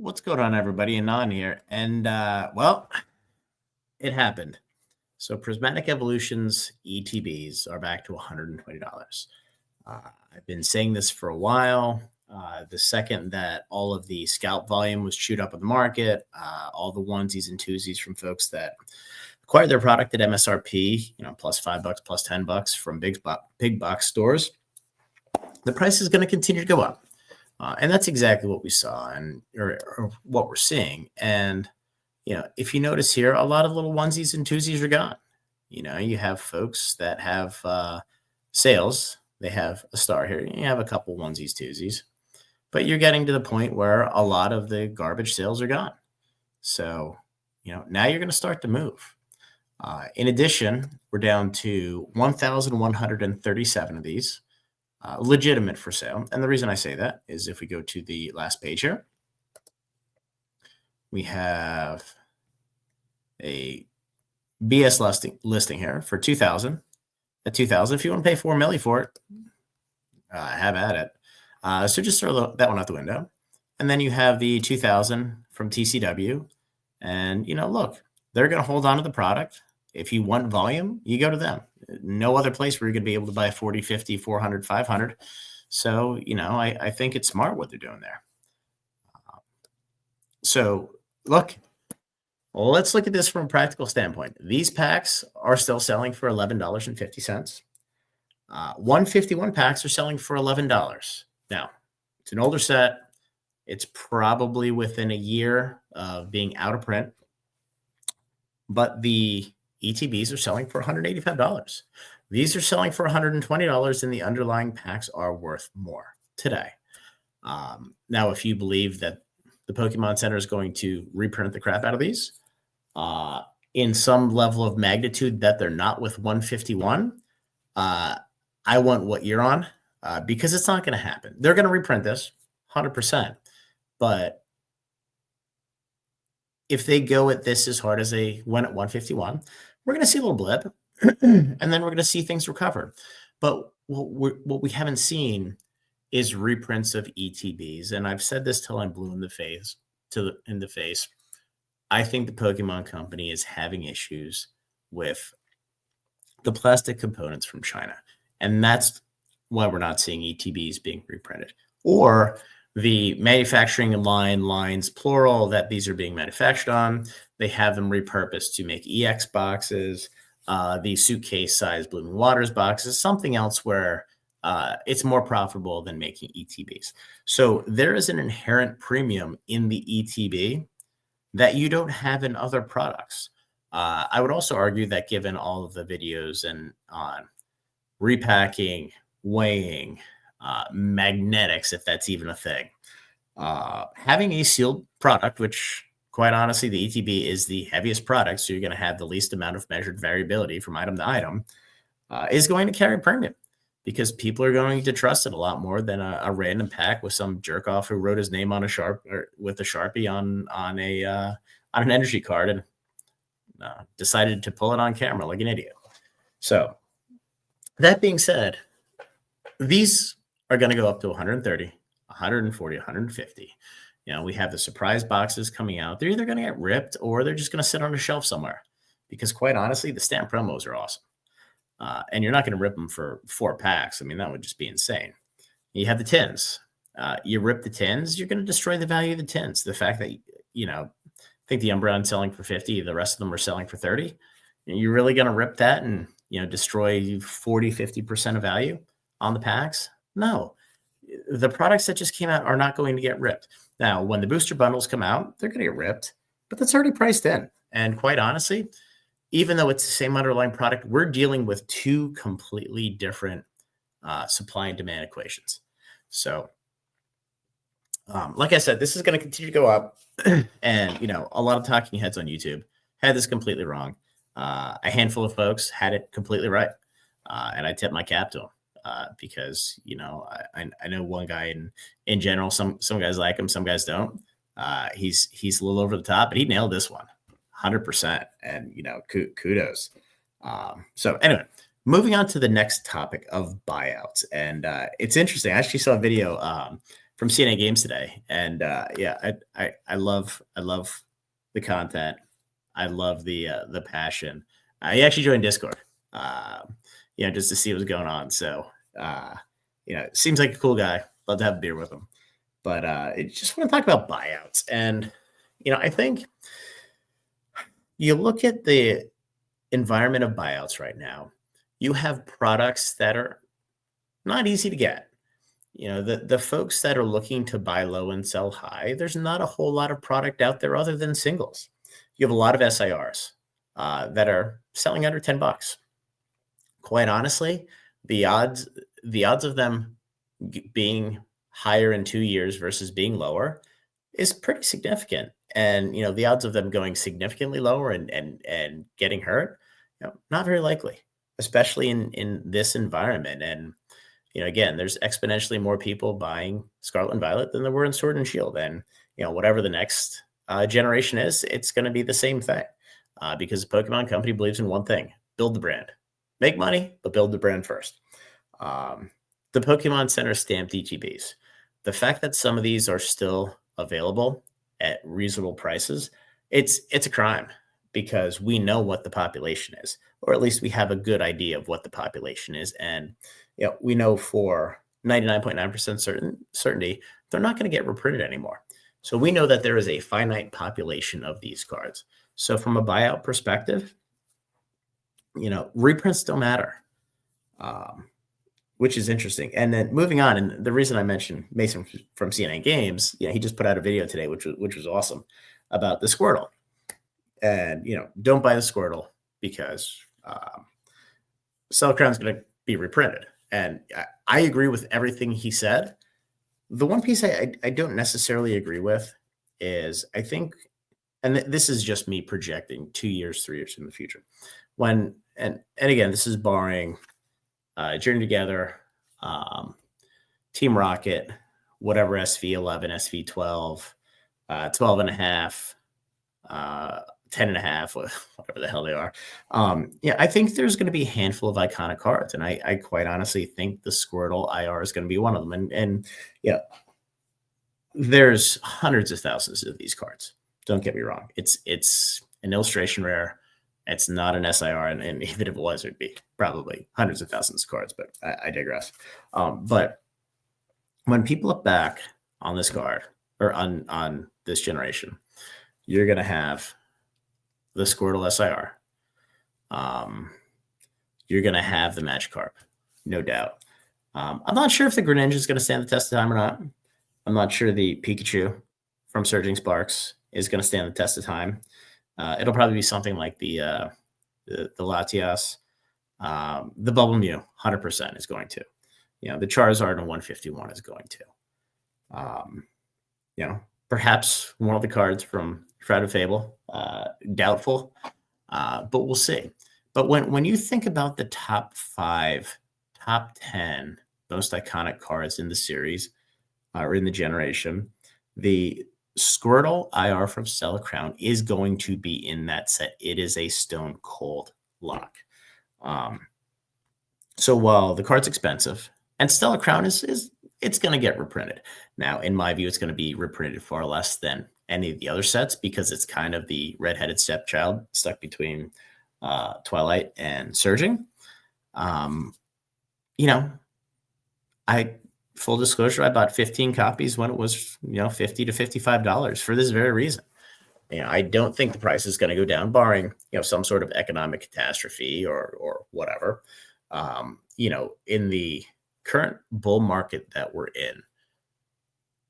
What's going on, everybody? Anon here. Well, it happened. So Prismatic Evolution's ETBs are back to $120. I've been saying this for a while. The second that all of the scalp volume was chewed up in the market, all the onesies and twosies from folks that acquired their product at MSRP, plus $5, plus $10 from big box stores, the price is going to continue to go up. And that's exactly what we saw or what we're seeing. And, if you notice here, a lot of little onesies and twosies are gone. You have folks that have sales. They have a star here. You have a couple onesies, twosies. But you're getting to the point where a lot of the garbage sales are gone. So, now you're going to start to move. In addition, we're down to 1,137 of these. Legitimate for sale. And the reason I say that is if we go to the last page here, we have a BS listing here for 2,000. At 2,000, if you want to pay $4 million for it, have at it. So just throw that one out the window. And then you have the 2,000 from TCW. And, look, they're going to hold on to the product. If you want volume, you go to them. No other place where you're going to be able to buy 40, 50, 400, 500. So, I think it's smart what they're doing there. So, look, let's look at this from a practical standpoint. These packs are still selling for $11.50. 151 packs are selling for $11. Now, it's an older set. It's probably within a year of being out of print. But the ETBs are selling for $185. These are selling for $120, and the underlying packs are worth more today. Now, if you believe that the Pokemon Center is going to reprint the crap out of these in some level of magnitude that they're not with 151, I want what you're on because it's not going to happen. They're going to reprint this 100%. But if they go at this as hard as they went at 151, we're going to see a little blip, and then we're going to see things recover. But what we haven't seen is reprints of ETBs. And I've said this till I'm blue in the face. I think the Pokemon Company is having issues with the plastic components from China. And that's why we're not seeing ETBs being reprinted. Or the manufacturing lines, plural, that these are being manufactured on, they have them repurposed to make EX boxes, the suitcase-sized Blooming Waters boxes, something else where it's more profitable than making ETBs. So there is an inherent premium in the ETB that you don't have in other products. I would also argue that given all of the videos and on repacking, weighing, magnetics, if that's even a thing, having a sealed product, which quite honestly, the ETB is the heaviest product, so you're going to have the least amount of measured variability from item to item, is going to carry premium because people are going to trust it a lot more than a random pack with some jerk off who wrote his name on with a Sharpie on an energy card and decided to pull it on camera like an idiot. So that being said, these are going to go up to 130, 140, 150. We have the surprise boxes coming out. They're either going to get ripped or they're just going to sit on a shelf somewhere because quite honestly, the stamp promos are awesome. And you're not going to rip them for 4 packs. I mean, that would just be insane. You have the tins. You rip the tins, you're going to destroy the value of the tins. The fact that, I think the Umbreon's selling for 50, the rest of them are selling for 30. You're really going to rip that and, destroy 40, 50% of value on the packs? No. The products that just came out are not going to get ripped. Now, when the booster bundles come out, they're going to get ripped, but that's already priced in. And quite honestly, even though it's the same underlying product, we're dealing with 2 completely different supply and demand equations. So, like I said, this is going to continue to go up. And, a lot of talking heads on YouTube had this completely wrong. A handful of folks had it completely right. And I tip my cap to them. Because I know one guy in general, some guys like him, some guys don't. He's a little over the top, but he nailed this one 100%. And kudos. So anyway, moving on to the next topic of buyouts, and it's interesting. I actually saw a video from CNA Games today, and yeah, I love the content. I love the passion. He actually joined Discord, uh, just to see what's going on. So, uh, seems like a cool guy. Love to have a beer with him. But I just want to talk about buyouts, and I think you look at the environment of buyouts right now. You have products that are not easy to get. The folks that are looking to buy low and sell high, there's not a whole lot of product out there other than singles. You have a lot of SIRs that are selling under $10. Quite honestly, the odds the odds of them being higher in 2 years versus being lower is pretty significant. And the odds of them going significantly lower and getting hurt, not very likely, especially in this environment. And again, there's exponentially more people buying Scarlet and Violet than there were in Sword and Shield. And, whatever the next generation is, it's going to be the same thing because the Pokemon Company believes in one thing: build the brand. Make money, but build the brand first. The Pokemon Center stamped ETBs. The fact that some of these are still available at reasonable prices, it's a crime because we know what the population is, or at least we have a good idea of what the population is. And we know for 99.9% certainty, they're not going to get reprinted anymore. So we know that there is a finite population of these cards. So from a buyout perspective, reprints don't matter, which is interesting. And then moving on, and the reason I mentioned Mason from CNA Games, he just put out a video today, which was awesome, about the Squirtle. And, don't buy the Squirtle because Cell Crown's going to be reprinted. And I agree with everything he said. The one piece I don't necessarily agree with is I think, and this is just me projecting 2 years, 3 years in the future. And again, this is barring Journey Together, Team Rocket, whatever SV11, SV12, 12 and a half, 10 and a half, whatever the hell they are. I think there's going to be a handful of iconic cards. And I quite honestly think the Squirtle IR is going to be one of them. And there's hundreds of thousands of these cards. Don't get me wrong. It's an illustration rare. It's not an SIR. And even if it was, it'd be probably hundreds of thousands of cards, but I digress. But when people look back on this card or on this generation, you're going to have the Squirtle SIR. You're going to have the Magikarp, no doubt. I'm not sure if the Greninja is going to stand the test of time or not. I'm not sure the Pikachu from Surging Sparks is going to stand the test of time. It'll probably be something like the Latias. The Bubble Mew, 100% is going to. The Charizard and 151 is going to. Perhaps one of the cards from Shroud of Fable, doubtful, but we'll see. But when you think about the top 5, top 10 most iconic cards in the series or in the generation, the Squirtle IR from Stella Crown is going to be in that set. It is a stone cold lock. So while the card's expensive, and Stella Crown is it's going to get reprinted. Now, in my view, it's going to be reprinted far less than any of the other sets because it's kind of the redheaded stepchild stuck between Twilight and Surging. Full disclosure, I bought 15 copies when it was, $50 to $55 for this very reason. I don't think the price is going to go down, barring, some sort of economic catastrophe or whatever. In the current bull market that we're in,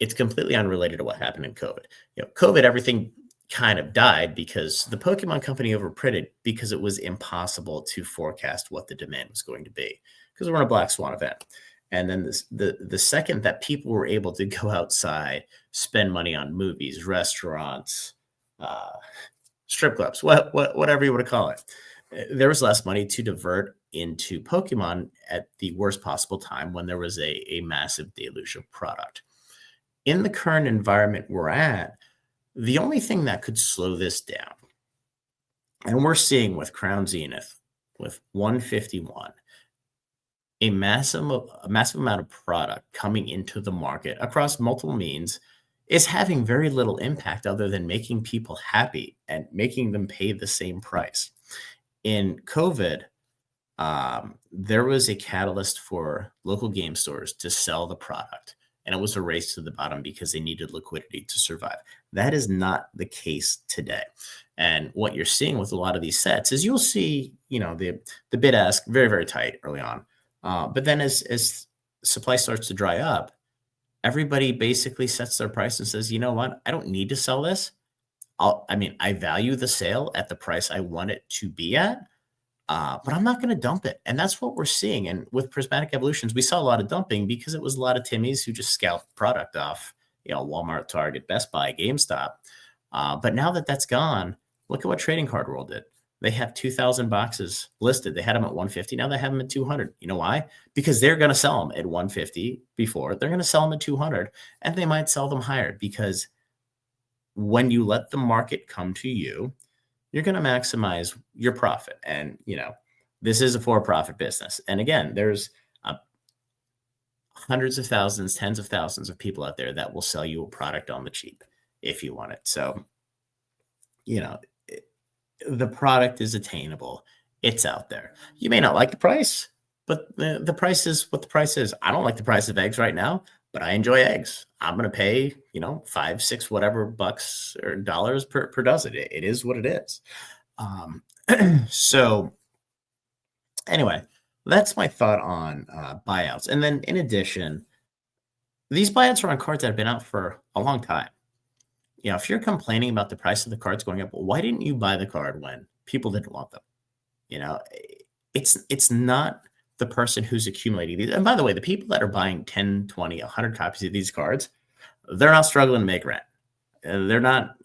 it's completely unrelated to what happened in COVID. COVID, everything kind of died because the Pokemon Company overprinted because it was impossible to forecast what the demand was going to be because we're in a black swan event. And then the second that people were able to go outside, spend money on movies, restaurants, strip clubs, whatever you want to call it, there was less money to divert into Pokemon at the worst possible time when there was a massive deluge of product. In the current environment we're at, the only thing that could slow this down, and we're seeing with Crown Zenith, with 151, a massive amount of product coming into the market across multiple means is having very little impact other than making people happy and making them pay the same price. In COVID, there was a catalyst for local game stores to sell the product, and it was a race to the bottom because they needed liquidity to survive. That is not the case today. And what you're seeing with a lot of these sets is you'll see, the bid ask very, very tight early on. But then as supply starts to dry up, everybody basically sets their price and says, you know what? I don't need to sell this. I value the sale at the price I want it to be at, but I'm not going to dump it. And that's what we're seeing. And with Prismatic Evolutions, we saw a lot of dumping because it was a lot of Timmies who just scalped product off, Walmart, Target, Best Buy, GameStop. But now that that's gone, look at what Trading Card World did. They have 2,000 boxes listed. They had them at 150. Now they have them at 200. You know why? Because they're going to sell them at 150 before. They're going to sell them at 200, and they might sell them higher because when you let the market come to you, you're going to maximize your profit. And, this is a for-profit business. And again, there's hundreds of thousands, tens of thousands of people out there that will sell you a product on the cheap if you want it. So, the product is attainable. It's out there. You may not like the price, but the price is what the price is. I don't like the price of eggs right now, but I enjoy eggs. I'm going to pay, 5, 6, whatever bucks or dollars per dozen. It is what it is. So anyway, that's my thought on buyouts. And then in addition, these buyouts are on cards that have been out for a long time. If you're complaining about the price of the cards going up, why didn't you buy the card when people didn't want them? It's not the person who's accumulating these. And by the way, the people that are buying 10, 20, 100 copies of these cards, they're not struggling to make rent. They're not,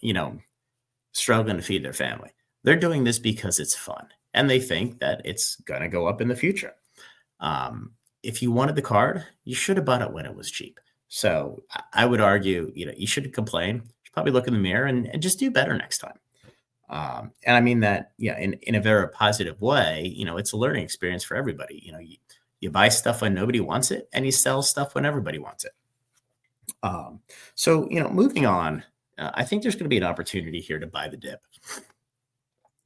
struggling to feed their family. They're doing this because it's fun. And they think that it's going to go up in the future. If you wanted the card, you should have bought it when it was cheap. So I would argue, you shouldn't complain. You should probably look in the mirror and just do better next time. And I mean that, in a very positive way. It's a learning experience for everybody. You buy stuff when nobody wants it, and you sell stuff when everybody wants it. So moving on, I think there's going to be an opportunity here to buy the dip.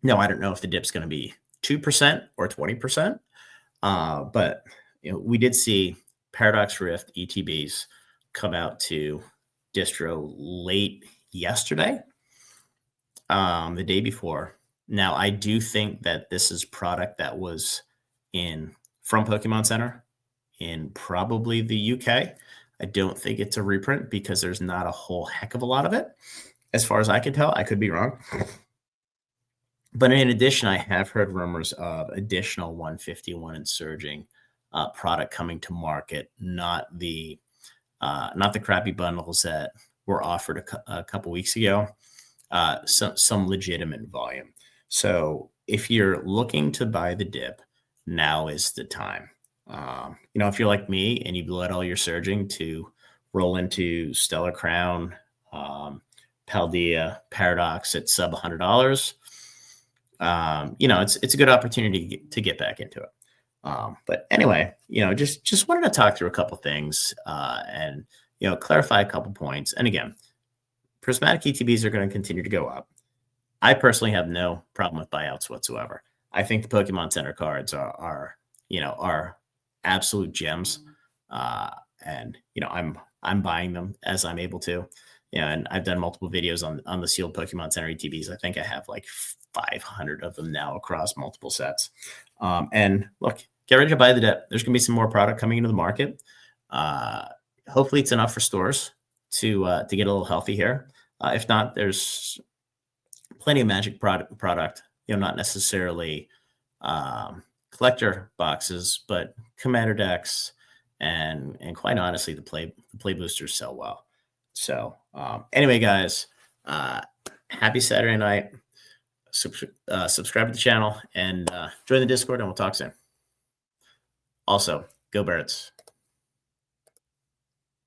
Now, I don't know if the dip's going to be 2% or 20%, but we did see Paradox Rift ETBs come out to distro late yesterday, the day before. Now, I do think that this is product that was from Pokemon Center in probably the UK. I don't think it's a reprint because there's not a whole heck of a lot of it. As far as I can tell, I could be wrong. But in addition, I have heard rumors of additional 151 and surging product coming to market, not the crappy bundles that were offered a couple weeks ago. Some legitimate volume. So if you're looking to buy the dip, now is the time. If you're like me and you let all your surging to roll into Stellar Crown, Paldea, Paradox at sub $100, it's a good opportunity to get back into it. But anyway, just wanted to talk through a couple things and clarify a couple points. And again, Prismatic ETBs are going to continue to go up. I personally have no problem with buyouts whatsoever. I think the Pokemon Center cards are absolute gems. And I'm buying them as I'm able to. And I've done multiple videos on the sealed Pokemon Center ETBs. I think I have like 500 of them now across multiple sets. And look, get ready to buy the dip. There's going to be some more product coming into the market. Hopefully it's enough for stores to get a little healthy here. If not, there's plenty of Magic product, not necessarily collector boxes, but commander decks, and quite honestly, the play boosters sell well. So anyway, guys, happy Saturday night. Subscribe to the channel and join the Discord, and we'll talk soon. Also, go Birds.